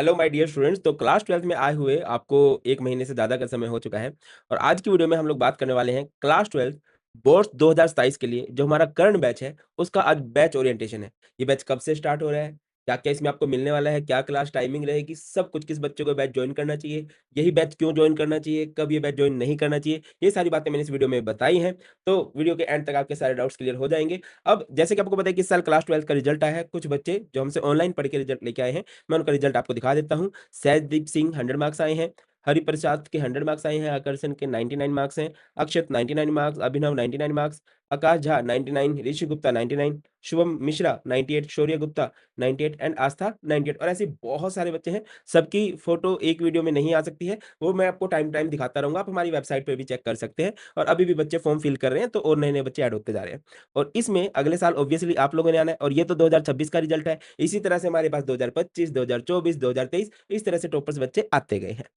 Hello my dear students. तो class 12th में आए हुए आपको 1 महीने से ज़्यादा का समय हो चुका है और आज की वीडियो में हम लोग बात करने वाले हैं क्लास 12 बोर्ड्स 2027 के लिए जो हमारा करंट बैच है, उसका आज बैच ओरिएंटेशन है। ये बैच कब से स्टार्ट हो रहा है? क्या-क्या इसमें आपको मिलने वाला है? क्या क्लास टाइमिंग रहेगी? सब कुछ किस बच्चे को बैच जॉइन करना चाहिए? यही बैच क्यों जॉइन करना चाहिए? कब ये बैच जॉइन नहीं करना चाहिए? ये सारी बातें मैंने इस वीडियो में बताई हैं। तो वीडियो के एंड तक आपके सारे डाउट्स क्लियर हो जाएँगे। अब जैसे कि आपको पता है कि इस साल क्लास 12 का रिजल्ट आया है। कुछ बच्चे जो हमसे ऑनलाइन पढ़ के रिजल्ट लेके आए हैं, मैं उनका रिजल्ट आपको दिखा देता हूँ। सहजदीप सिंह 100 मार्क्स आए हैं, हरिप्रसाद के 100 मार्क्स आए हैं, आकर्षण के 99 मार्क्स हैं, Akshat 99 marks, Abhinav 99 marks, Akash Jha 99, Rishi Gupta 99, Shubham Mishra 98, Shaurya Gupta 98 and Aastha 98 और ऐसे बहुत सारे बच्चे हैं। सबकी फ़ोटो एक वीडियो में नहीं आ सकती है, वो मैं आपको टाइम टाइम दिखाता रहूँगा। आप हमारी वेबसाइट पे भी चेक कर सकते हैं और अभी भी बच्चे फॉर्म फिल कर रहे हैं, तो और नए-नए बच्चे ऐड होते जा रहे हैं। और इसमें अगले साल ऑब्वियसली आप लोगों ने आना है और ये तो 2026 का रिजल्ट है। इसी तरह से हमारे पास 2025, 2024, 2023 इस तरह से टॉपर्स बच्चे आते गए हैं।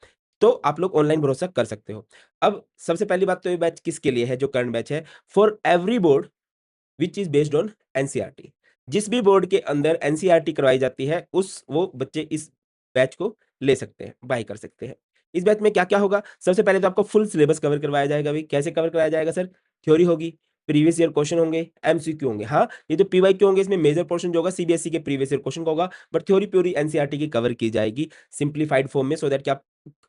तो आप लोग ऑनलाइन भरोसा कर सकते हो। अब सबसे पहली बात तो ये बैच किसके लिए है जो करंट बैच है? For every board which is based on NCERT. जिस भी बोर्ड के अंदर एनसीईआरटी करवाई जाती है, उस वो बच्चे इस बैच को ले सकते हैं, बाय कर सकते हैं। इस बैच में क्या-क्या होगा? सबसे पहले तो आपको फुल सिलेबस कवर करवाया जाएगा भई। कैसे कवर कराया जाएगा सर? थ्योरी होगी, प्रीवियस ईयर क्वेश्चन होंगे, एमसीक्यू होंगे। हाँ, ये जो पीवाईक्यू होंगे इसमें मेजर पोर्शन जो होगा सीबीएसई के प्रीवियस ईयर क्वेश्चन का होगा, बट थ्योरी पूरी एनसीईआरटी की कवर की जाएगी सिम्प्लीफाइड फॉर्म में सो दैट कि आप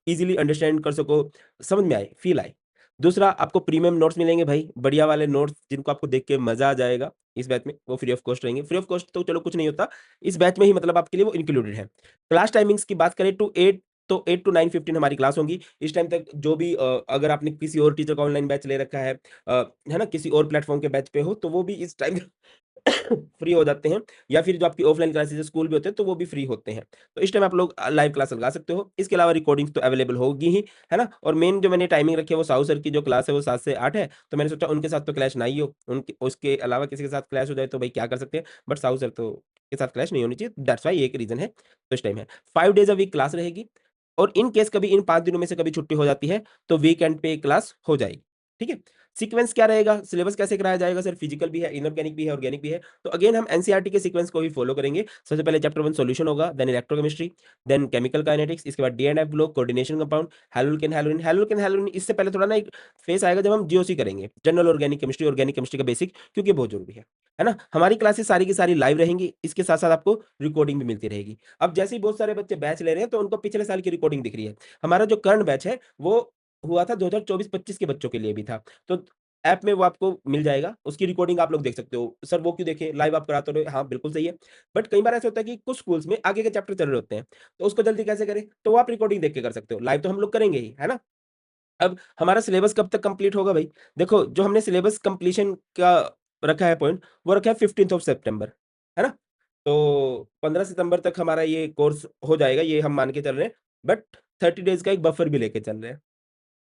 ईज़िली अंडरस्टैंड कर सको, समझ में आए, फ़ील आए। दूसरा आपको प्रीमियम नोट्स मिलेंगे भाई, बढ़िया वाले नोट्स जिनको आपको देख के मज़ा आ जाएगा इस बैच में, वो फ्री ऑफ कॉस्ट रहेंगे। फ्री ऑफ कॉस्ट तो चलो कुछ नहीं होता, इस बैच में ही मतलब आपके लिए वो इंक्लूडेड है। क्लास टाइमिंग्स की बात करें तो 8 टू 9:15 हमारी क्लास होगी। इस टाइम तक जो भी अगर आपने किसी और टीचर का ऑनलाइन बैच ले रखा है ना? किसी और प्लेटफ़ॉर्म के बैच पे हो, तो वो भी इस टाइम फ्री हो जाते हैं या फिर जो आपकी ऑफलाइन क्लासेस स्कूल भी होते हैं, तो वो भी फ्री होते हैं। तो इस टाइम आप लोग लाइव क्लास लगा सकते हो। इसके अलावा रिकॉर्डिंग्स तो अवेलेबल होगी ही, है ना? और मेन जो मैंने टाइमिंग रखी है वो साहू सर की जो क्लास है वो 7 से 8 है, तो मैंने सोचा उनके साथ तो क्लैश ना ही हो। उनके उसके अलावा किसी के साथ क्लैश हो जाए तो भाई क्या कर सकते हैं? बट साहू सर तो के साथ क्लैश नहीं होनी चाहिए, दैट्स व्हाई ये एक रीज़न है, तो इस टाइम है। 5 डेज़ अ वीक क्लास रहेगी और इन केस कभी इन 5 दिनों में से कभी छुट्टी हो जाती है, तो वीकेंड पे क्लास हो जाएगी, ठीक है? सीक्वेंस क्या रहेगा? सिलेबस कैसे कराया जाएगा सर? फिजिकल भी है, इनऑर्गेनिक भी है, ऑर्गेनिक भी है। तो अगेन हम एनसीईआरटी के सीक्वेंस को ही फॉलो करेंगे। सबसे पहले चैप्टर 1 सॉल्यूशन होगा, then electrochemistry, then chemical kinetics, इसके बाद D and F block, coordination compound, haloalkane halogen haloalkane halogen इससे पहले थोड़ा ना एक फेस आएगा जब हम जीओसी करेंगे, जनरल ऑर्गेनिक केमिस्ट्री का बेसिक क्योंकि ये बहुत ज़रूरी है ना? हमारी क्लासेस सारी की सारी लाइव रहेंगी, इसके साथ-साथ आपको रिकॉर्डिंग भी मिलती रहेगी। अब जैसे ही बहुत सारे बच्चे बैच ले रहे हैं, तो उनको पिछले साल की रिकॉर्डिंग दिख रही है। हमारा जो करंट बैच है, वो हुआ था 2024-25 के बच्चों के लिए भी था। तो ऐप में वो आपको मिल जाएगा, उसकी रिकॉर्डिंग आप लोग देख सकते हो। सर वो क्यों देखें? लाइव आप कराते रहे हाँ, बिल्कुल सही है। बट कई बार ऐसा होता है कि कुछ स्कूल्स में आगे के चैप्टर चल रहे होते हैं, तो उसको जल्दी कैसे करें? तो वो आप रिकॉर्डिंग देख के कर सकते हो। लाइव तो हम लोग करेंगे ही, है ना? अब हमारा सिलेबस कब तक कंप्लीट होगा भई? देखो, जो हमने सिलेबस कंप्लीशन का रखा है पॉइंट, वो रखा है 15th ऑफ सितंबर, है ना? तो 15 सितंबर तक हमारा ये कोर्स हो जाएगा, ये हम मान के चल रहे हैं। बट 30 डेज़ का एक बफर भी लेके चल रहे हैं।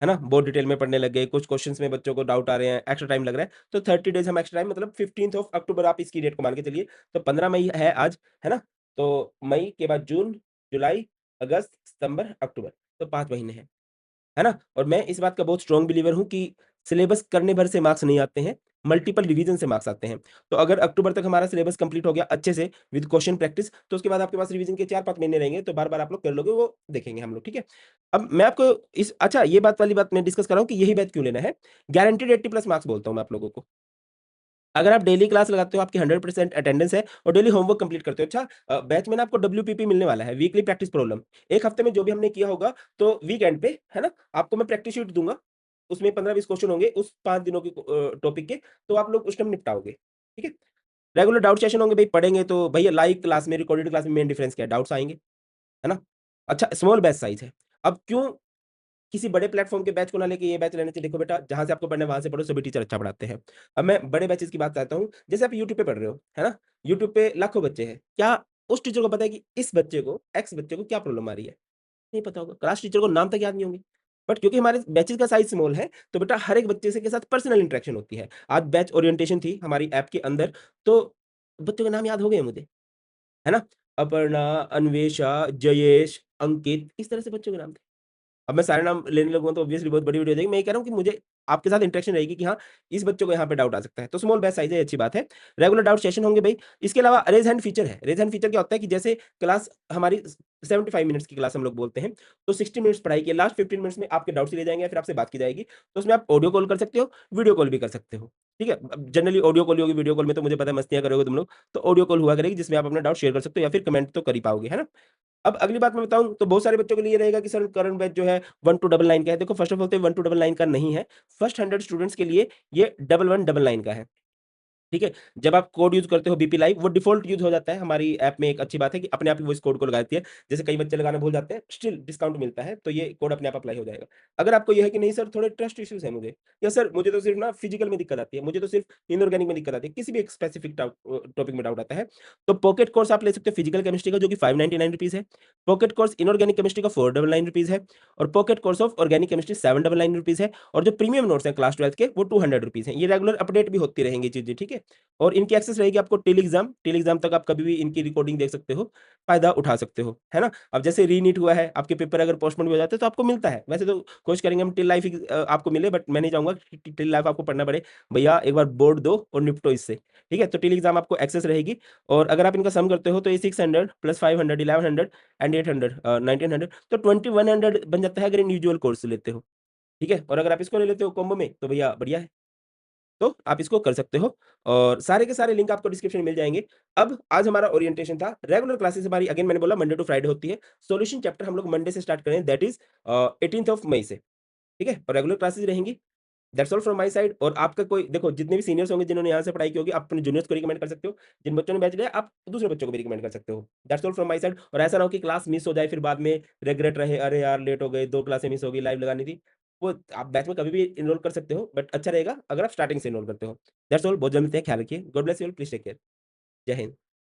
है ना? बहुत डिटेल में पढ़ने लग गए, कुछ क्वेश्चन्स में बच्चों को डाउट आ रहे हैं, एक्स्ट्रा टाइम लग रहा है, तो 30 डेज़ हम एक्स्ट्रा टाइम मतलब 15th ऑफ अक्टूबर आप इसकी डेट को मान के चलिए, तो 15 मई है आज, है ना? तो मई के बाद जून, जुलाई, अगस्त, सितंबर, अक्टूबर, तो 5 महीने हैं। है ना? और मैं इस बात का बहुत स्ट्रॉन्ग बिलीवर हूँ कि सिलेबस करने भर से मार्क्स नहीं आते हैं, मल्टीपल रिवीजन से मार्क्स आते हैं। तो अगर अक्टूबर तक हमारा सिलेबस कंप्लीट हो गया अच्छे से विद क्वेश्चन प्रैक्टिस, तो उसके बाद आपके पास रिवीजन के 4-5 महीने रहेंगे, तो बार-बार आप लोग कर लोगे, वो देखेंगे हम लोग, ठीक है? अब मैं आपको इस अच्छा ये बात वाली बात मैं डिस्कस कर रहा हूँ कि यही बैच क्यों लेना है? गारंटीड 80 प्लस मार्क्स बोलता हूँ मैं आप लोगों को। अगर आप डेली क्लास लगाते हो, आपकी 100% अटेंडेंस है और डेली होमवर्क कंप्लीट करते हो। अच्छा बैच में ना आपको डब्ल्यूपीपी मिलने वाला है, वीकली प्रैक्टिस प्रॉब्लम। 1 हफ्ते में जो भी हमने किया होगा, तो वीकेंड पे, है ना? आपको मैं प्रैक्टिस शीट दूँगा, उसमें 15-20 क्वेश्चन होंगे उस 5 दिनों के टॉपिक के, तो आप लोग उस टाइम निपटाओगे, ठीक है? रेगुलर डाउट सेशन होंगे, भई पढ़ेंगे तो भैया लाइव क्लास में, रिकॉर्डेड क्लास में मेन डिफरेंस क्या है? डाउट्स आएँगे, है ना? अच्छा स्मॉल बैच साइज़ है। अब क्यों किसी बड़े प्लेटफ़ॉर्म के बैच को ना लेके ये बैच लेना चाहिए, देखो बेटा जहाँ से आपको पढ़ना है वहाँ से पढ़ो, सभी टीचर अच्छा पढ़ाते हैं। अब मैं बड़े बैचेज़ की बात करता हूँ, जैसे आप यूट्यूब पे पढ़ रहे हो, है ना? यूट्यूब पे लाखों बच्चे हैं, क्या उस टीचर को पता है कि इस बच्चे को, एक्स बच्चे को क्या प्रॉब्लम आ रही है? नहीं पता होगा, क्लास टीचर को नाम तक याद नहीं होंगे। बट क्योंकि हमारे बैचेज़ का साइज़ स्मॉल है, तो बेटा हर एक बच्चे से के साथ पर्सनल इंटरेक्शन होती है। आज बैच ओरिएंटेशन थी हमारी ऐप के अंदर, तो बच्चों के नाम याद हो गए मुझे, है ना? अपर्णा, अन्वेषा, जयेश, अंकित, इस तरह से बच्चों के नाम थे। अब मैं सारे नाम लेने लगूँगा तो ऑब्वियसली बहुत बड़ी वीडियो हो जाएगी। मैं ये कह रहा हूँ कि मुझे आपके साथ इंटरेक्शन रहेगी कि हाँ, इस बच्चे को यहाँ पे डाउट आ सकता है। तो स्मॉल बैच साइज़ है, अच्छी बात है। रेगुलर डाउट सेशन होंगे भई। इसके अलावा रेज़ हैंड फीचर है। रेज़ हैंड फीचर क्या होता है कि जैसे क्लास हमारी 75 मिनट्स की क्लास हम लोग बोलते हैं, तो 60 मिनट्स पढ़ाई की, लास्ट 15 मिनट्स में आपके डाउट्स लिए जाएँगे, फिर आपसे बात की जाएगी। तो उसमें आप ऑडियो कॉल कर सकते हो, वीडियो कॉल भी कर सकते हो। ठीक है? अब जनरली ऑडियो कॉल ही होगी, वीडियो कॉल में तो मुझे पता है मस्तियाँ करोगे तुम लोग, तो ऑडियो कॉल हुआ करेगी जिसमें आप अपना डाउट शेयर कर सकते हो या फिर कमेंट तो कर ही पाओगे, है ना? अब अगली बात मैं बताऊँ तो बहुत सारे बच्चों के लिए ये रहेगा कि सर करंट बैच जो है 1 टू 99 का है। देखो फर्स्ट ऑफ ऑल तो 1 टू 99 का नहीं है। फर्स्ट 100 स्टूडेंट्स के लिए ये 1199 का है। ठीक है? जब आप कोड यूज़ करते हो बीपी लाइव वो डिफ़ॉल्ट यूज़ हो जाता है हमारी ऐप में एक अच्छी बात है कि अपने आप ही वो इस कोड को लगा देती है। जैसे कई बच्चे लगाना भूल जाते हैं, स्टिल डिस्काउंट मिलता है, तो ये कोड अपने आप अप्लाई हो जाएगा। अगर आपको ये है कि नहीं सर थोड़े ट्रस्ट इश्यूज़ हैं मुझे या सर मुझे तो सिर्फ़ ना फिज़िकल में दिक्कत आती है, मुझे तो सिर्फ़ इनऑर्गेनिक में दिक्कत आती है, किसी भी एक स्पेसिफिक टॉपिक में डाउट आता है, तो पॉकेट कोर्स आप ले सकते हो फिज़िकल केमिस्ट्री का जो कि ₹599 है। पॉकेट कोर्स इनऑर्गेनिक केमिस्ट्री का ₹499 है और pocket course of organic chemistry ₹799 है और जो प्रीमियम नोट्स हैं क्लास 12th के वो ₹200 हैं। ये रेगुलर अपडेट भी होती रहेंगी चीज़ें, ठीक है? और इनकी एक्सेस रहेगी आपको टिल एग्ज़ाम तक आप कभी भी इनकी रिकॉर्डिंग देख सकते हो, फ़ायदा उठा सकते हो, है ना? अब जैसे रीनीट हुआ है, आपके पेपर अगर पोस्टपोन भी हो जाते हैं तो आपको मिलता है। वैसे तो कोशिश करेंगे हम टिल लाइफ आपको मिले बट मैं नहीं चाहूँगा कि टिल लाइफ आपको पढ़ना पड़े। भैया एक बार बोर्ड दो और निपटो इससे, ठीक है? तो टिल एग्ज़ाम आपको एक्सेस रहेगी और अगर आप इनका सम करते हो तो ये 600 प्लस 500 1100 एंड 800 1900 तो 2100 बन जाता है अगर इंडिविजुअल कोर्स लेते हो, ठीक है? और अगर आप इसको ले लेते हो कॉम्बो में तो भैया बढ़िया है। तो आप इसको कर सकते हो और सारे के सारे लिंक आपको डिस्क्रिप्शन में मिल जाएँगे। अब आज हमारा ओरिएंटेशन था, रेगुलर क्लासेस हमारी अगेन मैंने बोला मंडे टू फ्राइडे होती है। सॉल्यूशन चैप्टर हम लोग मंडे से स्टार्ट करें that is 18th of May से, ठीक है? और रेगुलर क्लासेस रहेंगी। That's all from my side और आपका कोई देखो जितने भी सीनियर्स होंगे जिन्होंने यहाँ से पढ़ाई की होगी, आप अपने जूनियर्स को रिकमेंड कर सकते हो। जिन बच्चों ने बैच लिया आप दूसरे बच्चों को भी रिकमेंड कर सकते हो। That's all from my side और ऐसा ना हो कि क्लास मिस हो जाए फिर बाद में रिग्रेट रहे, अरे यार लेट हो गए, 2 क्लासें मिस हो गई, लाइव लगानी थी। वो आप बैच में कभी भी एनरोल कर सकते हो बट अच्छा रहेगा अगर आप स्टार्टिंग से एनरोल करते हो। दैट्स ऑल बहुत जल्द मिलते हैं, ख्याल रखिए। God bless you all, please take care. जय हिंद।